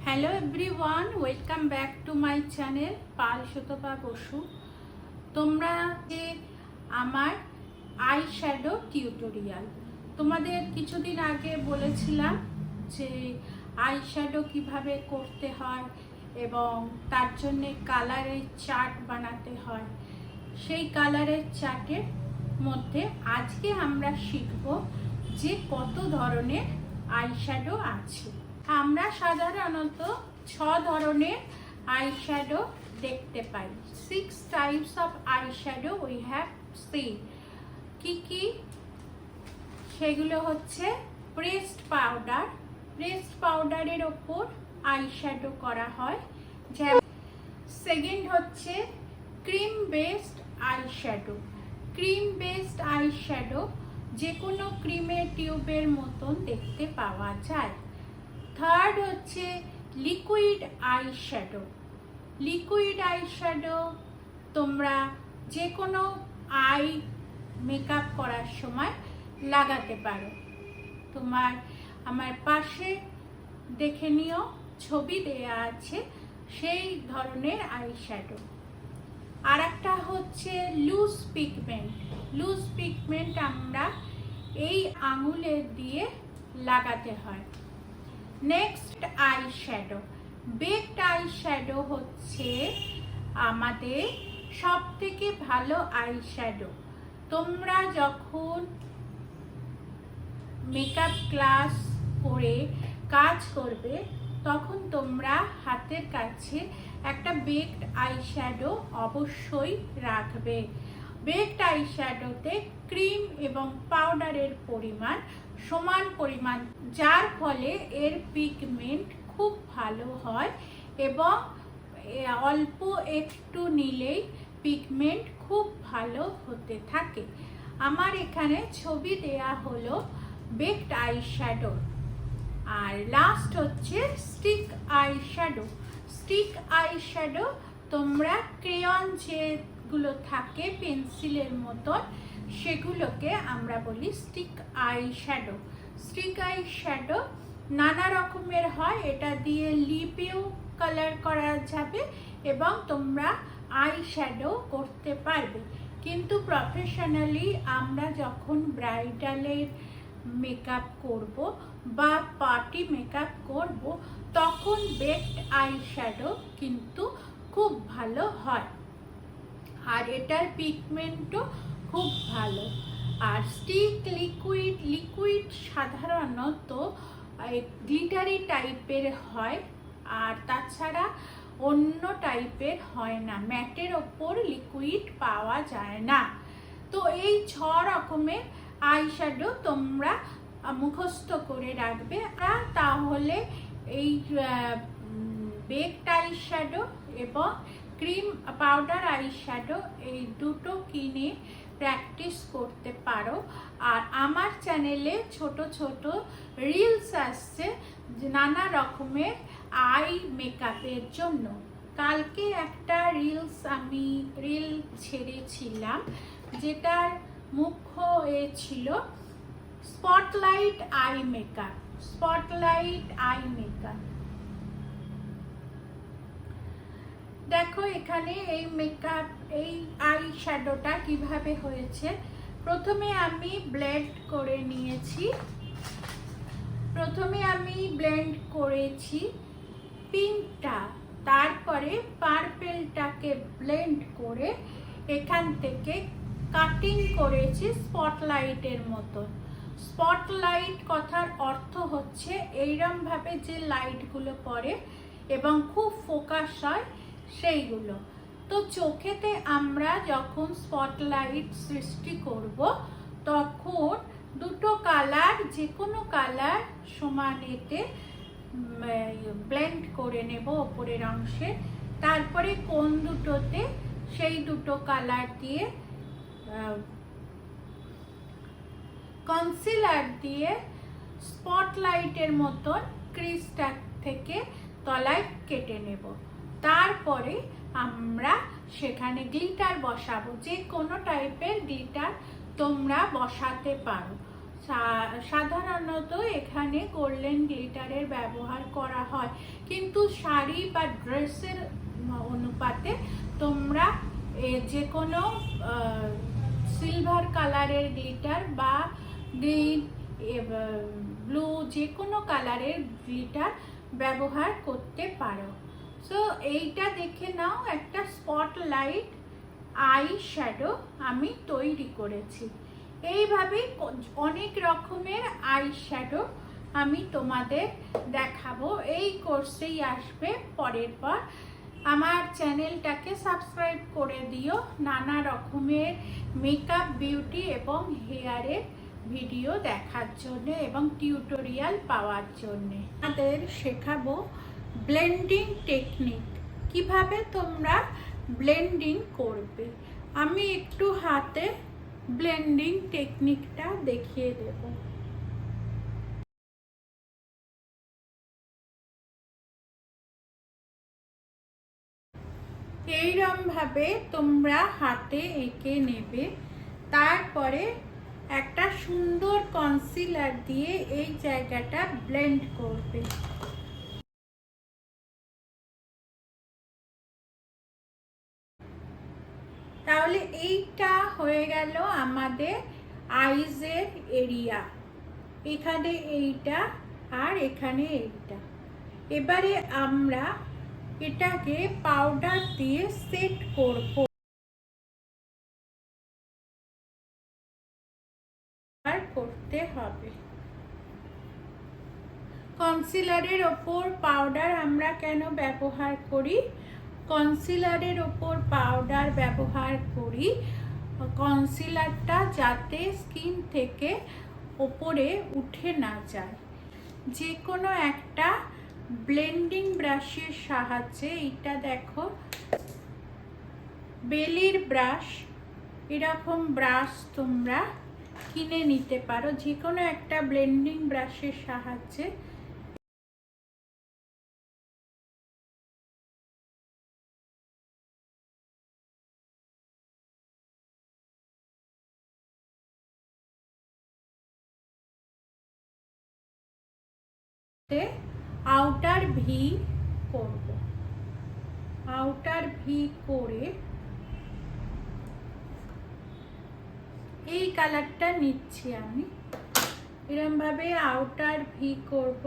Hello everyone, welcome back to my channel Pal Sutapa Basu. তোমরা যে আমার আই শ্যাডো টিউটোরিয়াল, তোমাদের কিছুদিন আগে বলেছিলাম যে আই শ্যাডো কীভাবে করতে হয় এবং তার জন্যে কালারের চার্ট বানাতে হয়। সেই কালারের চার্টের মধ্যে আজকে আমরা শিখব যে কত ধরনের আই শ্যাডো আছে। আমরা সাধারণত 6 ধরনের আই শ্যাডো দেখতে পাই। 6 types of eye shadow we have seen. কি সেগুলো হচ্ছে প্রেসড পাউডার। প্রেসড পাউডারের ওপর আই শ্যাডো করা হয়। সেকেন্ড হচ্ছে cream based eye shadow. Cream based eye shadow যে কোনো ক্রিমের টিউবের মতন দেখতে পাওয়া যায়। থার্ড হচ্ছে liquid eye shadow. Liquid eye shadow তোমরা যে কোনো আই মেকআপ করার সময় লাগাতে পারো। আমার পাশে দেখে নিও, ছবি দেয়া আছে সেই ধরনের আই শ্যাডো। আর একটা হচ্ছে লুজ পিগমেন্ট। লুজ পিগমেন্ট আমরা এই আঙুলের দিয়ে লাগাতে হয়। Next eye shadow, baked eye shadow হচ্ছে আমাদের সব থেকে ভালো আই শ্যাডো। তোমরা যখন মেকআপ ক্লাস করে কাজ করবে তখন তোমরা হাতের কাছে একটা বেকড আই শ্যাডো অবশ্যই রাখবে। বেকড আই শ্যাডোতে ক্রিম এবং পাউডারের পরিমাণ সমান পরিমাণ, যার ফলে এর পিগমেন্ট খুব ভালো হয় এবং অল্প একটু নিলেই পিগমেন্ট খুব ভালো হতে থাকে। আমার এখানে ছবি দেয়া হলো বেকড আই শ্যাডো। আর লাস্ট হচ্ছে stick eye shadow. Stick eye shadow তোমরা ক্রেয়ন যেগুলো থাকে পেন্সিলের মতন সেগুলোকে আমরা বলি stick eye shadow. Stick eye shadow নানা রকমের হয়, এটা দিয়ে লিপেও কালার করা যাবে এবং তোমরা আই শ্যাডো করতে পারবে। কিন্তু প্রফেশনালি আমরা যখন ব্রাইডালের মেকআপ করব বা পার্টি মেকআপ করব তখন বেকড আই শ্যাডো কিন্তু খুব ভালো হয় আর এটার পিগমেন্টও খুব ভালো। আর স্টিক লিকুইড সাধারণত গ্লিটারি টাইপের হয় আর তাছাড়া অন্য টাইপের হয় না, ম্যাটের ওপর লিকুইড পাওয়া যায় না। তো এই 6 রকমের আই শ্যাডো তোমরা মুখস্থ করে রাখবে। তাহলে এই বেকড আই শ্যাডো এবং ক্রিম পাউডার আই শ্যাডো এই দুটো কিনে প্র্যাকটিস করতে পারো। আর আমার চ্যানেলে ছোট ছোট রিলস আসছে নানা রকমের আই মেকআপের জন্য। কালকে একটা আমি রিল ছেড়েছিলাম যেটার মুখ্য ছিল spotlight eye makeup. Spotlight eye makeup দেখো এখানে এই আই শ্যাডোটা কিভাবে হয়েছে। প্রথমে আমি ব্লেন্ড করেছি পিঙ্কটা, তারপরে পার্পেলটাকে ব্লেন্ড করে এখান থেকে কাটিং করেছি স্পটলাইটের মতো। স্পটলাইট কথার অর্থ হচ্ছে এইরকম ভাবে যে লাইটগুলো পড়ে এবং খুব ফোকাস হয় সেইগুলো। তো চোখেতে আমরা যখন স্পটলাইট সৃষ্টি করব তখন দুটো কালার, যে কোনো কালার সমানেতে ব্লেন্ড করে নেব ওপরের অংশে, তারপরে কোণ দুটোতে সেই দুটো কালার দিয়ে কনসিলার দিয়ে স্পটলাইটের মতন ক্রিজটা থেকে তলায় কেটে নেব। তারপরে আমরা সেখানে গ্লিটার বসাবো। যে কোনো টাইপের গ্লিটার তোমরা বসাতে পারো। সাধারণত এখানে গোল্ডেন গ্লিটারের ব্যবহার করা হয়, কিন্তু শাড়ি বা ড্রেসের অনুপাতে তোমরা যে কোনো সিলভার কালারের গ্লিটার বা গ্রিন, ব্লু, যে কোনো কালারের গ্লিটার ব্যবহার করতে পারো। সো এইটা দেখে নাও, একটা স্পটলাইট আই শ্যাডো আমি তৈরি করেছি। এইভাবে অনেক রকমের আই শ্যাডো আমি তোমাদের দেখাবো, এই কোর্সেই আসবে পরের পর। আমার চ্যানেলটাকে সাবস্ক্রাইব করে দিও নানা রকমের মেকআপ, বিউটি এবং হেয়ারের ভিডিও দেখার জন্য এবং টিউটোরিয়াল পাওয়ার জন্য। আমাদের শেখাবো ব্লেন্ডিং টেকনিক, কিভাবে তোমরা ব্লেন্ডিং করবে। আমি একটু হাতে ব্লেন্ডিং টেকনিকটা দেখিয়ে দেব। এইরকম ভাবে তোমরা হাতে এঁকে নেবে, তারপরে একটা সুন্দর কনসিলার দিয়ে এই জায়গাটা ব্লেন্ড করবে। তাহলে এইটা হয়ে গেল আমাদের আইজের এরিয়া, এখানে এইটা আর এখানে এইটা। এবারে আমরা এটাকে পাউডার দিয়ে সেট করব। করতে হবে কনসিলারের ওপর পাউডার আমরা কেন ব্যবহার করি? কনসিলারের ওপর পাউডার ব্যবহার করি কনসিলারটা যাতে স্কিন থেকে ওপরে উঠে না যায়। যে কোনো একটা ব্লেন্ডিং ব্রাশের সাহায্যে, এইটা দেখো বেলির ব্রাশ, এরকম ব্রাশ তোমরা কিনে নিতে পারো। যে কোনো একটা ব্লেন্ডিং ব্রাশের সাহায্যে আউটার ভি করব। আউটার ভি করে এই কালারটা নিচ্ছি আমি, এরকম ভাবে আউটার ভি করব।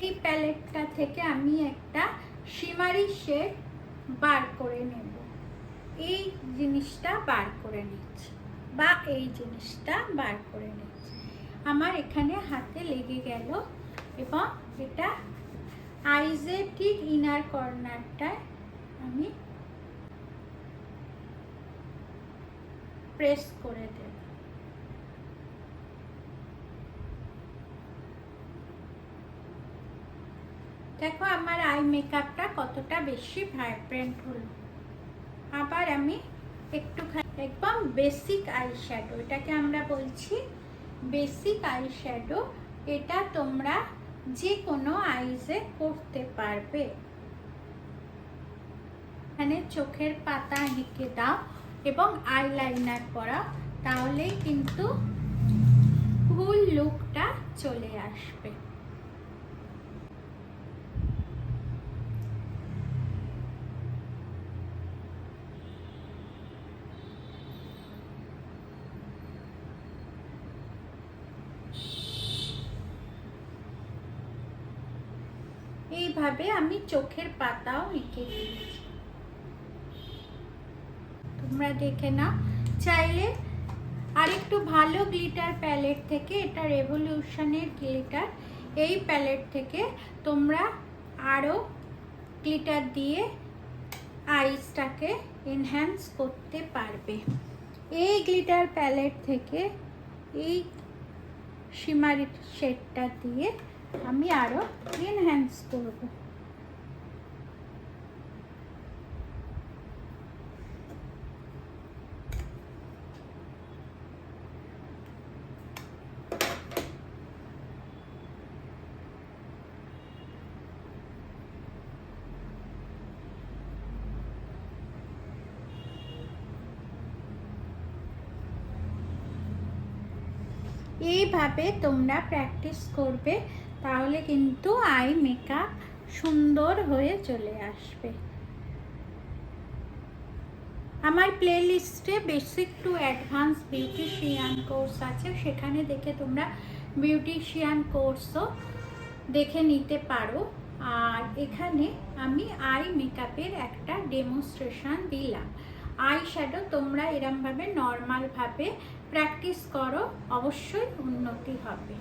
এই প্যালেটটা থেকে আমি একটা শিমারি শেড বার করে নেব। এই জিনিসটা বার করে নিচ্ছি, বা এই জিনিসটা বার করে নিচ্ছি। আমার এখানে হাতে লেগে গেল এবং এটা আইজের ঠিক ইনার কর্নারটায় আমি প্রেস করে দেব। দেখো আমার আই মেকআপটা কতটা বেশি ভাইব্রেন্ট হলো। আবার আমি একটুখানি একদম বেসিক আই শ্যাডো, এটাকে আমরা বলছি বেসিক আই শ্যাডো। এটা তোমরা যে কোনো আইজে করতে পারবে। এখানে চোখের পাতা এঁকে দাও এবং আইলাইনার করাও, তাহলেই কিন্তু ফুল লুকটা চলে আসবে। এইভাবে আমি চোখের পাতাও এঁকে দিয়েছি, তোমরা দেখে নাও। চাইলে আরেকটু ভালো গ্লিটার প্যালেট থেকে, এটা রেভলিউশনের গ্লিটার, এই প্যালেট থেকে তোমরা আরও গ্লিটার দিয়ে আইসটাকে এনহ্যান্স করতে পারবে। এই গ্লিটার প্যালেট থেকে এই শিমারি শেডটা দিয়ে আমি আরও এনহ্যান্স করব। এইভাবে তোমরা প্র্যাকটিস করবে, তাহলে কিন্তু আই মেকআপ সুন্দর হয়ে চলে আসবে। আমার প্লেলিস্টে basic to advance beautician course আছে, সেখানে দেখে তোমরা বিউটিশিয়ান কোর্সও দেখে নিতে পারো। আর এখানে আমি আই মেকআপের একটা ডেমনস্ট্রেশন দিলাম। আই শ্যাডো তোমরা এরমভাবে নর্মালভাবে প্র্যাকটিস করো, অবশ্যই উন্নতি হবে।